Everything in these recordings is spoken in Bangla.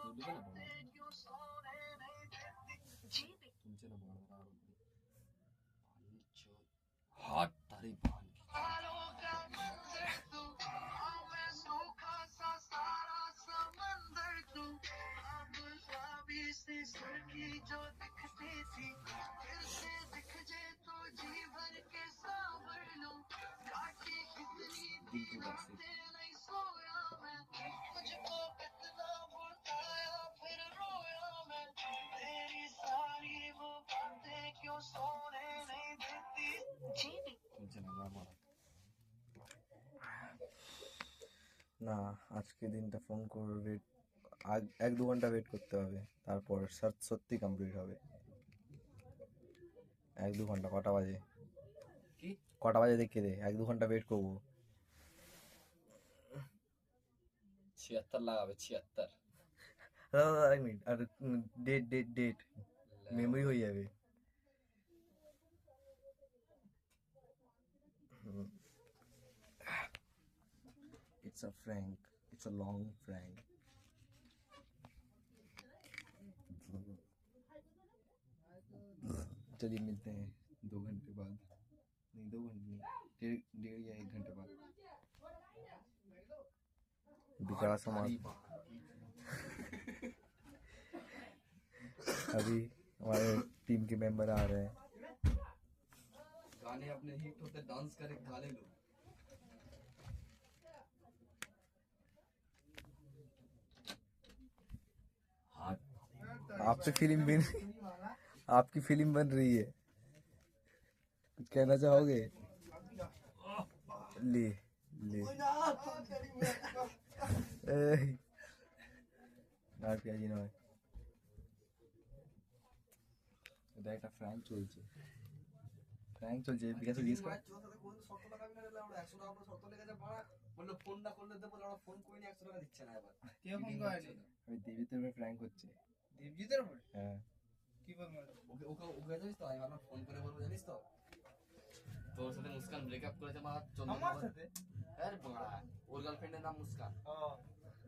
तुमसे ना बोल रहा हूँ हाथ तारी बांध जो दिखती थी फिर से दिख जाए तो जी भर के सांभर लूं काटी कितनी थी रातें नहीं सोया मैं मुझको कितना बुलाया फिर रोया मैं तेरी सारी वो बातें क्यों सोने नहीं देती जी तुमसे ना बोला না, আজকে দিনটা ফোন করে ওয়েট 1-2 ঘন্টা ওয়েট করতে হবে, তারপর সত্যি কমপ্লিট হবে। 1-2 ঘন্টা কটা বাজে দেখে দে, 1-2 ঘন্টা ওয়েট করবো। 76 লাগাবে 76 এক মিনিট, আর ডেট মেমোরি হয়ে যাবে। It's a prank. It's a long prank. चलिए मिलते हैं 2 घंटे बाद, नहीं 2 घंटे नहीं, डेढ़ या 1 घंटे बाद। विकास अभी हमारे टीम के मेंबर आ रहे हैं। गाने अपने हिट होते डांस करे गाने लो। आपसे फिल्म बन आपकी फिल्म बन रही है, कुछ कहना चाहोगे? ले ले না পেঁয়াজি নয়, এটা একটা ফ্র্যাঙ্ক চলছে, বিকাশে জিজ্ঞেস কর। বললো ফোন না করলে দেবো, ফোন করিনি 100 টাকা দিচ্ছে না। এবার আমি দেবজিতের উপরে ফ্র্যাঙ্ক হচ্ছে। দেবজিতের উপরে? হ্যাঁ। কি বলবো? ওকে জানিস তো, আমি ভাবলাম ফোন করে বলবো, জানিস তো তোর সাথে মুস্কান ব্রেকআপ করেছে মা। আমার সাথে? আরে বাড়া, ওর গার্লফ্রেন্ডের নাম মুস্কান।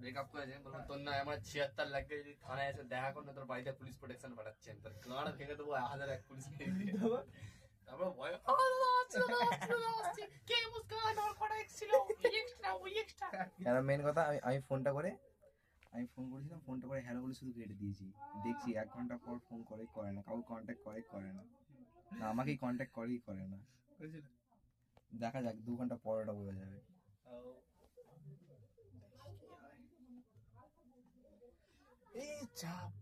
ব্রেকআপ করেছে, বলবো তোর না আমার 76 লাখ যদি থানায় এসে দেখা করলে তোর বাড়িতে পুলিশ প্রোটেকশন পাঠাচ্ছেন, তোর গাঁড় ভেঙে দেবো 1001 পুলিশ নিয়ে দিয়ে। তারপর ভয় কে মুস্কান আর কটা এক্স ছিল, এক্সট্রা ওই এক্সট্রা। আর মেন কথা, আমি ফোন করেছিলাম, ফোনটা করে হ্যালো বলে শুধু কেটে দিয়েছি। দেখছি 1 ঘন্টা পর ফোন করে না, কাউকে কন্ট্যাক্ট করে না, আমাকেই কন্ট্যাক্ট করে না। দেখা যাক 2 ঘন্টা পর ওটা বোঝা যাবে। এই চাপ